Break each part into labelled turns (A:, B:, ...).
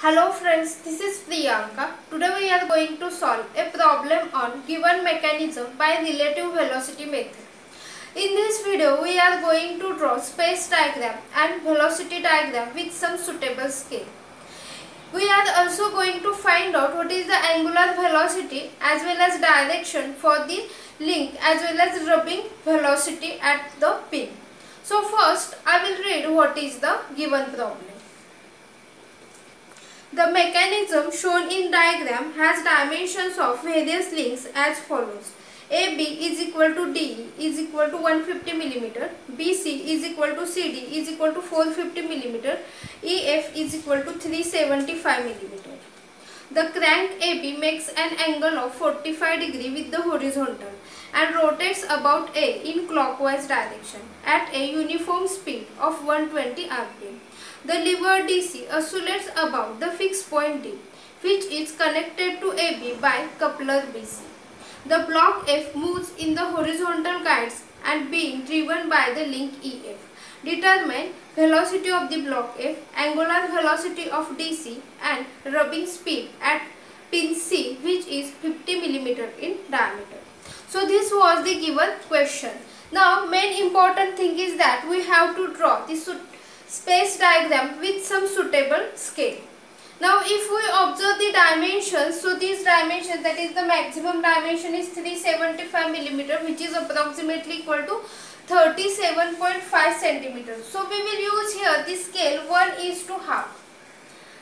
A: Hello friends, this is Priyanka. Today we are going to solve a problem on given mechanism by relative velocity method. In this video we are going to draw space diagram and velocity diagram with some suitable scale. We are also going to find out what is the angular velocity as well as direction for the link as well as rubbing velocity at the pin. So first I will read what is the given problem. The mechanism shown in diagram has dimensions of various links as follows. AB is equal to DE is equal to 150 mm, BC is equal to CD is equal to 450 mm, EF is equal to 375 mm. The crank AB makes an angle of 45 degree with the horizontal and rotates about A in clockwise direction at a uniform speed of 120 rpm. The lever DC oscillates about the fixed point D, which is connected to AB by coupler BC. The block F moves in the horizontal guides and being driven by the link EF. Determine velocity of the block F, angular velocity of DC and rubbing speed at pin C, which is 50 mm in diameter. So this was the given question. Now main important thing is that we have to draw the space diagram with some suitable scale. Now if we observe the dimensions, so these dimensions, that is the maximum dimension is 375 mm, which is approximately equal to 37.5 centimeters. So we will use here the scale 1:half.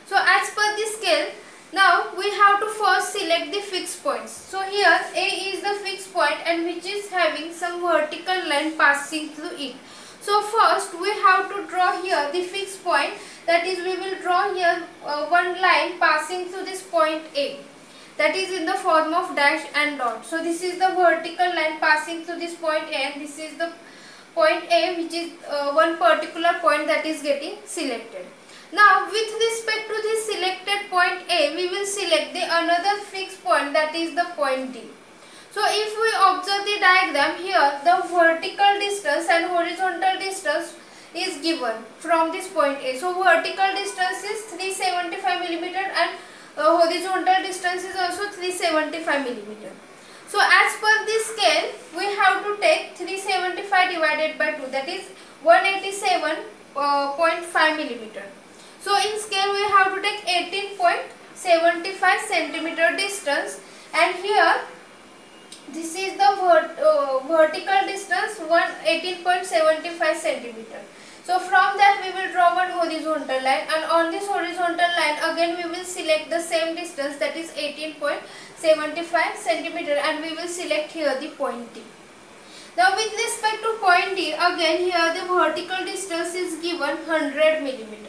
A: So as per the scale, now we have to first select the fixed points. So here A is the fixed point and which is having some vertical line passing through it. So first we have to draw here the fixed point, that is we will draw here one line passing through this point A, that is in the form of dash and dot. So this is the vertical line passing through this point A and this is the point A, which is one particular point that is getting selected. Now with respect to this selected point A, we will select the another fixed point, that is the point D. So if we observe the diagram here, the vertical distance and horizontal distance is given from this point A. So vertical distance is 375 mm and horizontal distance is also 375 mm. So as per this scale, we have to take 375 divided by 2, that is 187.5 mm. So in scale we have to take 18.75 centimeter distance, and here this is the vertical distance 18.75 centimeter. So from that we will draw one horizontal line, and on this horizontal line again we will select the same distance, that is 18.75 centimeter, and we will select here the point D. Now with respect to point D, again here the vertical distance is given 100 mm.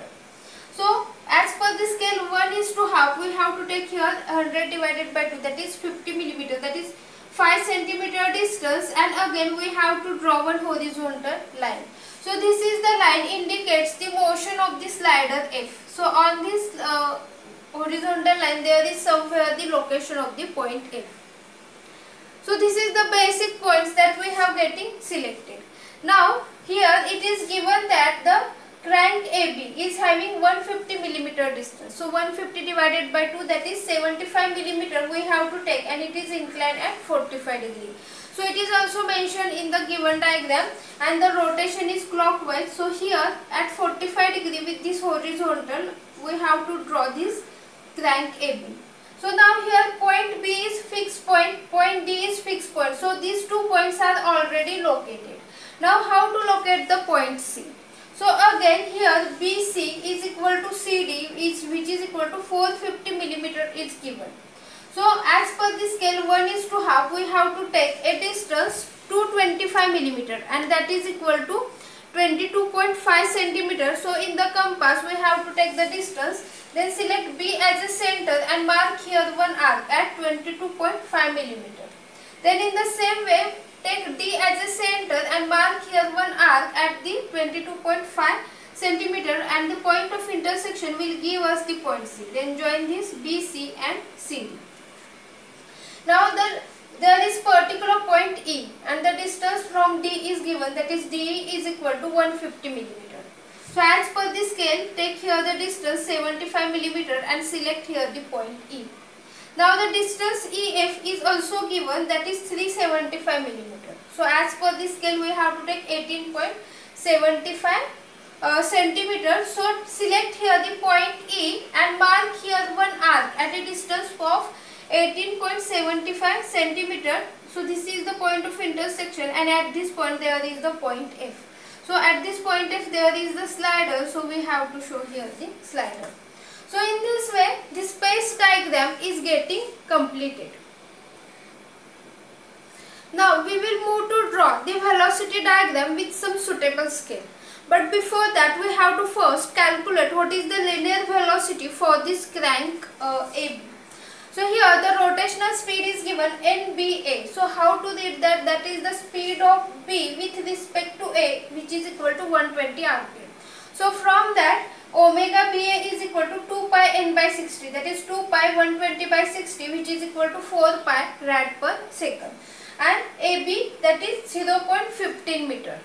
A: So as per the scale 1:half, we have to take here 100 divided by 2, that is 50 mm, that is 5 centimeter distance, and again we have to draw one horizontal line. So this is the line indicates the motion of the slider F. So on this horizontal line there is somewhere the location of the point F. So this is the basic points that we have getting selected. Now here it is given that the crank AB is having 150 mm distance. So 150 divided by 2, that is 75 mm we have to take, and it is inclined at 45 degree. So it is also mentioned in the given diagram, and the rotation is clockwise. So here at 45 degree with this horizontal we have to draw this crank AB. So now here point B is fixed point, point D is fixed point. So these two points are already located. Now how to locate the point C? So again here BC is equal to CD, which is equal to 450 mm is given. So as per the scale 1:half, we have to take a distance 225 mm, and that is equal to 22.5 centimeter. So in the compass we have to take the distance, then select B as a center and mark here one arc at 22.5 mm. Then in the same way take D as a center and mark here one arc at the 22.5 centimeter, and the point of intersection will give us the point C. Then join this BC and CD. Now there is particular point E, and the distance from D is given, that is DE is equal to 150 mm. So as per the scale, take here the distance 75 millimeter and select here the point E. Now the distance EF is also given, that is 375 millimeter. So as per the scale, we have to take 18.75 centimeter. So select here the point E and mark here one arc at a distance of 18.75 centimeter. So this is the point of intersection, and at this point there is the point F. So at this point F there is the slider, so we have to show here the slider. So in this way the space diagram is getting completed. Now we will move to draw the velocity diagram with some suitable scale. But before that, we have to first calculate what is the linear velocity for this crank AB. So here the rotational speed is given nBA. So how to read that? That is the speed of B with respect to A, which is equal to 120 rpm. So from that, omega BA is equal to 2 pi n by 60, that is 2 pi 120 by 60, which is equal to 4 pi rad per second. And AB, that is 0.15 meter.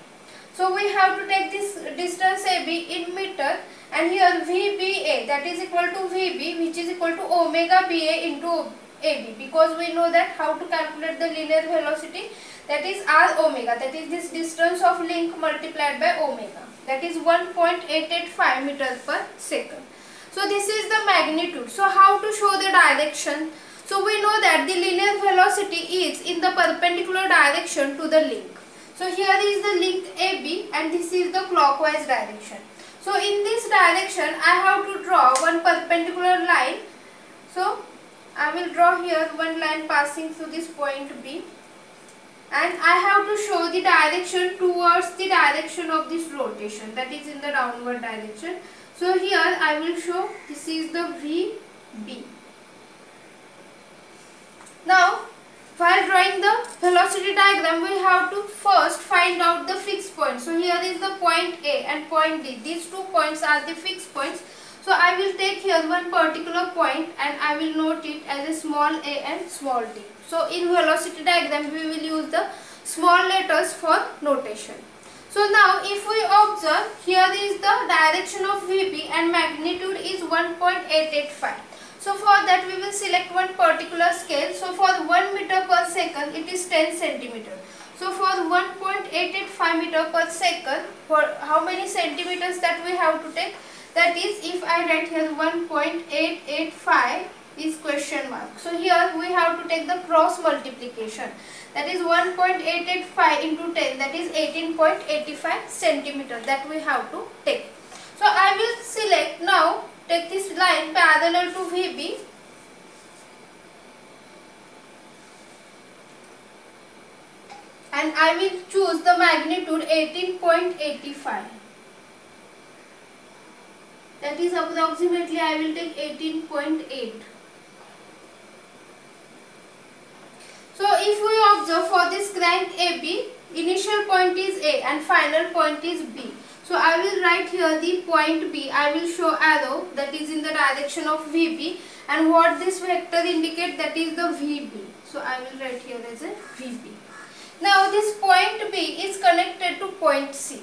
A: So we have to take this distance AB in meter, and here VBA, that is equal to VB, which is equal to omega BA into AB, because we know that how to calculate the linear velocity, that is R omega, that is this distance of link multiplied by omega, that is 1.885 meters per second. So this is the magnitude. So how to show the direction? So we know that the linear velocity is in the perpendicular direction to the link. So here is the link AB and this is the clockwise direction. So in this direction I have to draw one perpendicular line. So I will draw here one line passing through this point B, and I have to show the direction towards the direction of this rotation, that is in the downward direction. So here I will show this is the VB. Now while drawing the velocity diagram, we have to first find out the fixed point. So here is the point A and point D. These 2 points are the fixed points. So I will take here one particular point and I will note it as a small a and small d. So in velocity diagram we will use the small letters for notation. So now if we observe, here is the direction of VB and magnitude is 1.885. So for that we will select one particular scale. So for 1 meter per second it is 10 centimeter. So for 1.885 meter per second, for how many centimeters that we have to take? That is, if I write here 1.885 is question mark. So here we have to take the cross multiplication. That is 1.885 into 10, that is 18.85 centimeter that we have to take. So I will select now. Take this line parallel to VB and I will choose the magnitude 18.85. That is approximately I will take 18.8. So if we observe for this crank AB, initial point is A and final point is B. So I will write here the point B. I will show arrow that is in the direction of VB, and what this vector indicate, that is the VB. So I will write here as a VB. Now this point B is connected to point C.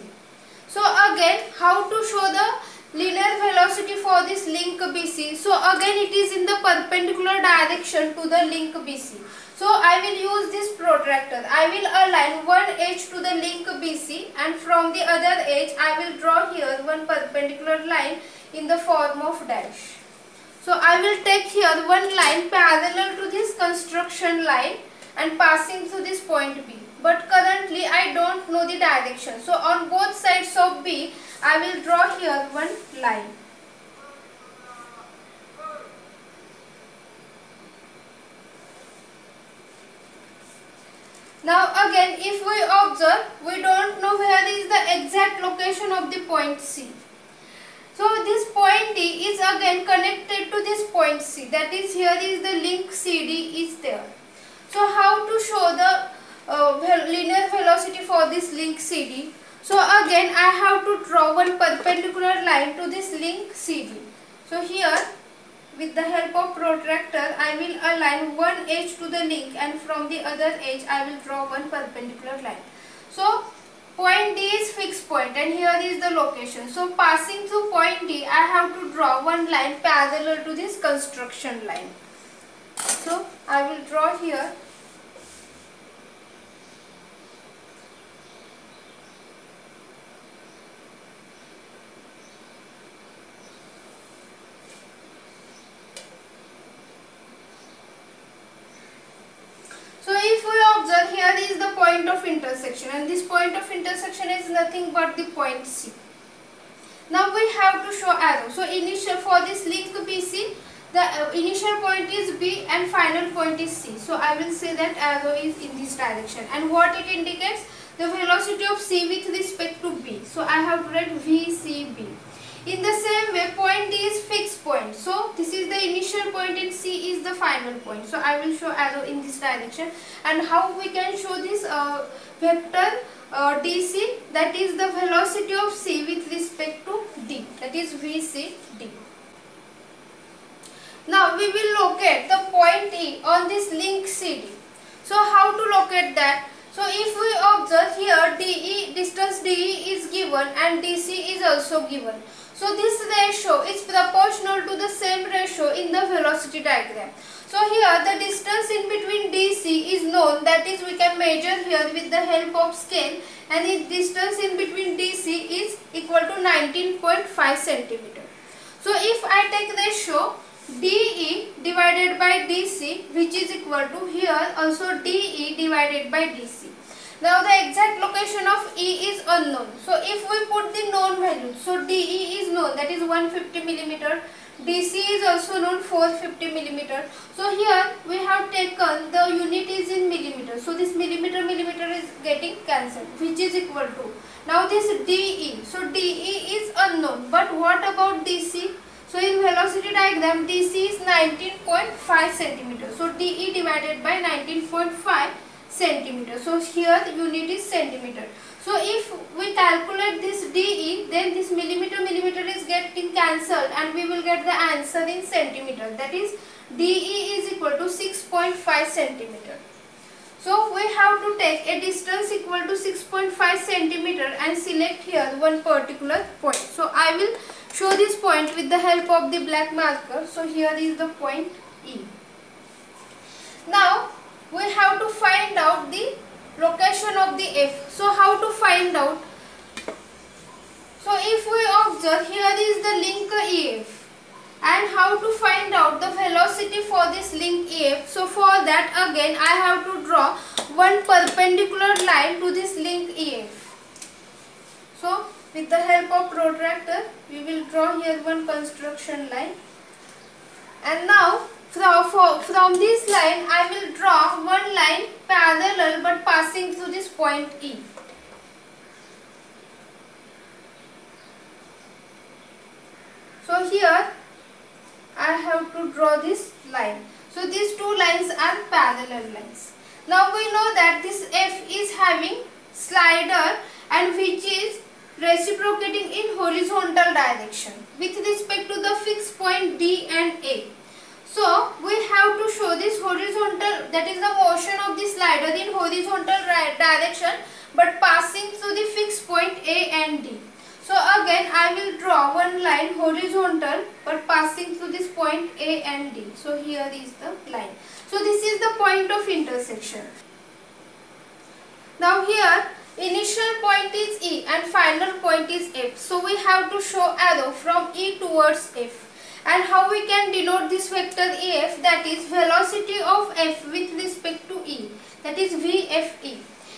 A: So again, how to show the linear velocity for this link BC? So again it is in the perpendicular direction to the link BC. So I will use this protractor. I will align one edge to the link BC, and from the other edge I will draw here one perpendicular line in the form of dash. So I will take here one line parallel to this construction line and passing through this point B. But currently I don't know the direction. So on both sides of B I will draw here one line. Now again, if we observe, we don't know where is the exact location of the point C. So this point D is again connected to this point C. That is, here is the link CD is there. So how to show the linear velocity for this link CD? So again I have to draw one perpendicular line to this link CD. So here, with the help of protractor, I will align one edge to the link, and from the other edge I will draw one perpendicular line. So Point D is fixed point and here is the location. So passing through point D, I have to draw one line parallel to this construction line. So I will draw here. So if we observe, here is the point of intersection and this point of intersection is nothing but the point C. Now we have to show arrow. So initial for this link BC, the initial point is B and final point is C. So I will say that arrow is in this direction, and what it indicates, the velocity of C with respect to B. So I have to write VCB. In the same way, point D is fixed point. So this is the initial point and C is the final point. So I will show arrow in this direction. And how we can show this vector DC, that is the velocity of C with respect to D, that is VCD. Now we will locate the point E on this link CD. So how to locate that? So if we observe here, DE, distance DE is given and DC is also given. So this ratio is proportional to the same ratio in the velocity diagram. So here the distance in between DC is known, that is we can measure here with the help of scale, and the distance in between DC is equal to 19.5 centimeter. So if I take ratio DE divided by DC, which is equal to here also DE divided by DC. Now the exact location of E is unknown. So if we put the known values, so DE is known, that is 150 mm. DC is also known, 450 mm. So here we have taken the unit is in millimeter. So this millimeter is getting cancelled, which is equal to, now this DE. So DE is unknown, but what about DC? So in velocity diagram, DC is 19.5 centimeter. So DE divided by 19.5 centimeter. So here the unit is centimeter. So if we calculate this DE, then this millimeter is getting cancelled and we will get the answer in centimeter. That is DE is equal to 6.5 centimeter. So we have to take a distance equal to 6.5 centimeter and select here one particular point. So I will show this point with the help of the black marker. So here is the point E. Now we have to find out the location of the F. So how to find out? So if we observe, here is the link EF. And how to find out the velocity for this link EF? So for that again I have to draw one perpendicular line to this link EF. So with the help of protractor we will draw here one construction line. And now from this line I will draw one line parallel but passing through this point E. So here I have to draw this line. So these two lines are parallel lines. Now we know that this F is having slider and which is reciprocating in horizontal direction with respect to the fixed point D and A. So we have to show this horizontal, that is the motion of the slider in horizontal direction but passing through the fixed point A and D. So again I will draw one line horizontal but passing through this point A and D. So here is the line. So this is the point of intersection. Now here initial point is E and final point is F. So we have to show arrow from E towards F. And how we can denote this vector EF, that is velocity of F with respect to E, that is VFE.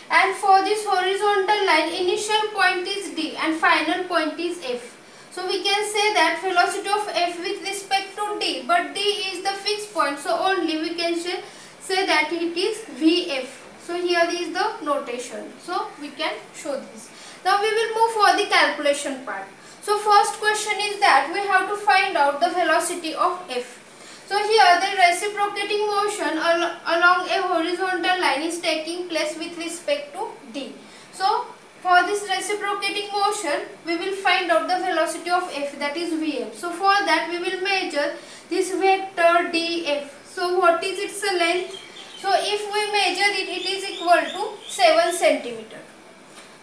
A: And for this horizontal line, initial point is D and final point is F. So we can say that velocity of F with respect to D, but D is the fixed point, so only we can say that it is VF. So here is the notation. So we can show this. Now we will move for the calculation part. So first question is that we have to find out the velocity of F. So here the reciprocating motion along a horizontal line is taking place with respect to D. So for this reciprocating motion we will find out the velocity of F, that is Vf. So for that we will measure this vector dF. So what is its length? So if we measure it, it is equal to 7 centimeter.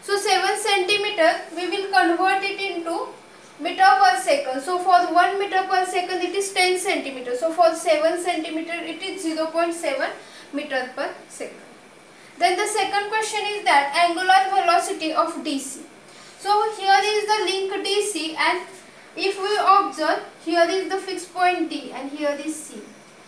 A: So 7 centimeter we will convert it into meter per second. So for 1 meter per second it is 10 centimeter. So for 7 centimeter it is 0.7 meter per second. Then the second question is that angular velocity of DC. So here is the link DC, and if we observe, here is the fixed point D and here is C.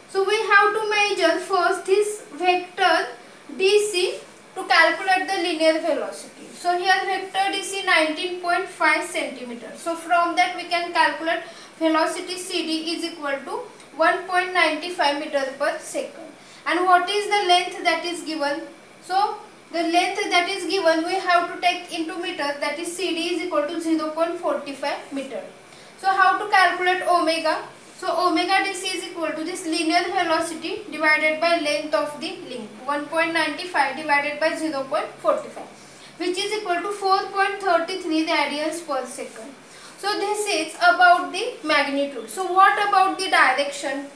A: So we have to measure first this vector DC to calculate the linear velocity. So here vector DC 19.5 centimeter. So from that we can calculate velocity CD is equal to 1.95 meter per second. And what is the length that is given? So the length that is given we have to take into meter, that is CD is equal to 0.45 meter. So how to calculate omega? So omega DC is equal to this linear velocity divided by length of the link, 1.95 divided by 0.45, which is equal to 4.33 radians per second. So this is about the magnitude. So what about the direction?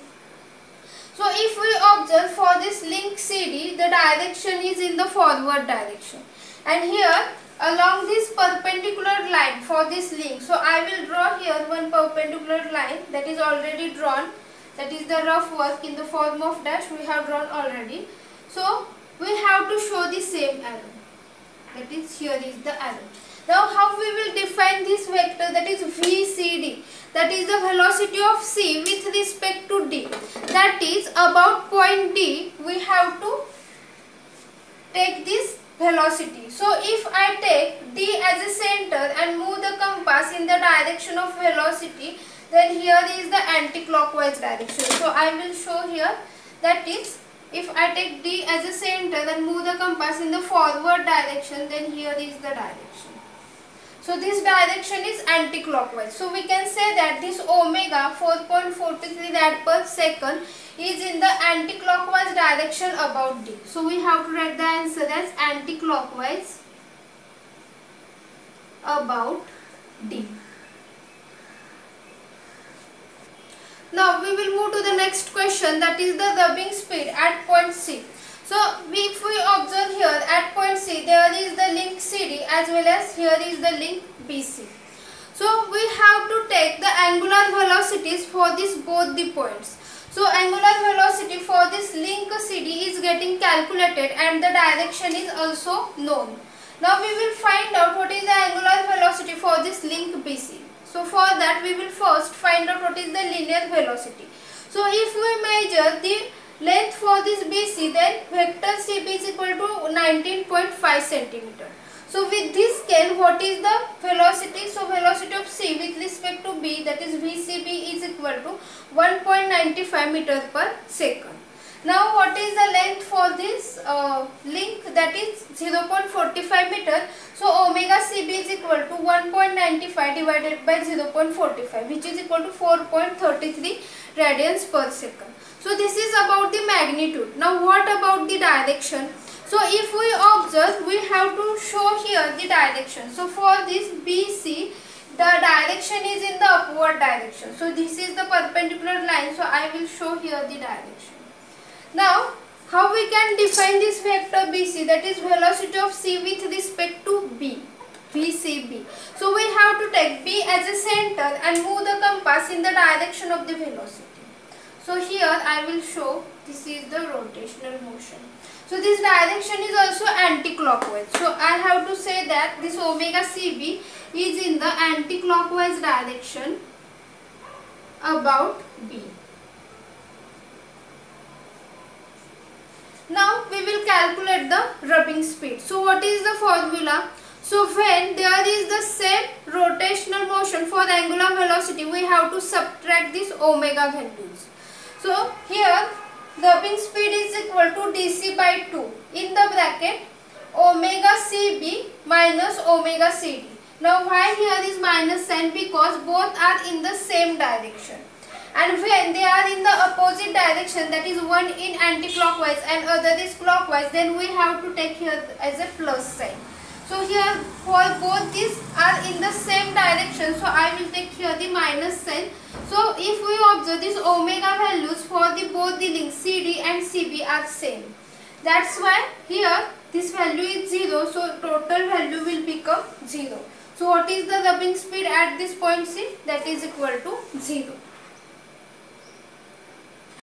A: So if we observe for this link CD, the direction is in the forward direction, and here along this perpendicular line for this link, so I will draw here one perpendicular line that is already drawn, that is the rough work in the form of dash we have drawn already. So we have to show the same arrow, that is here is the arrow. Now how we will define this vector, that is VCD, that is the velocity of C with respect to D, that is about point D we have to take this velocity. So if I take D as a center and move the compass in the direction of velocity, then here is the anti-clockwise direction. So I will show here, that is if I take D as a center and move the compass in the forward direction, then here is the direction. So this direction is anti-clockwise. So we can say that this omega 4.43 rad per second is in the anti-clockwise direction about D. So we have to write the answer as anti-clockwise about D. Now we will move to the next question, that is the rubbing speed at point C. So if we observe here at point C, there is the link CD as well as here is the link BC. So we have to take the angular velocities for this both the points. So angular velocity for this link CD is getting calculated and the direction is also known. Now we will find out what is the angular velocity for this link BC. So for that we will first find out what is the linear velocity. So if we measure the length for this BC, then vector CB is equal to 19.5 centimeter. So with this scale, what is the velocity? So velocity of C with respect to B, that is VCB, is equal to 1.95 meter per second. Now what is the length for this link, that is 0.45 meter. So omega CB is equal to 1.95 divided by 0.45, which is equal to 4.33 radians per second. So this is about the magnitude. Now what about the direction? So if we observe, we have to show here the direction. So for this BC, the direction is in the upward direction. So this is the perpendicular line. So I will show here the direction. Now how we can define this vector BC, that is velocity of C with respect to B, VCB. So we have to take B as a center and move the compass in the direction of the velocity. So here I will show this is the rotational motion. So this direction is also anti-clockwise. So I have to say that this omega CB is in the anti-clockwise direction about B. Now we will calculate the rubbing speed. So what is the formula? So when there is the same rotational motion for the angular velocity, we have to subtract this omega values. So here rubbing speed is equal to dc by 2 in the bracket omega cb minus omega cd. Now why here is minus sign? Because both are in the same direction, and when they are in the opposite direction, that is one in anti-clockwise and other is clockwise, then we have to take here as a plus sign. So here for both these are in the same direction, so I will take here the minus sign. So if we observe this omega values for the both the links CD and CB are same, That's why here this value is 0, so total value will become 0. So what is the rubbing speed at this point C? That is equal to 0.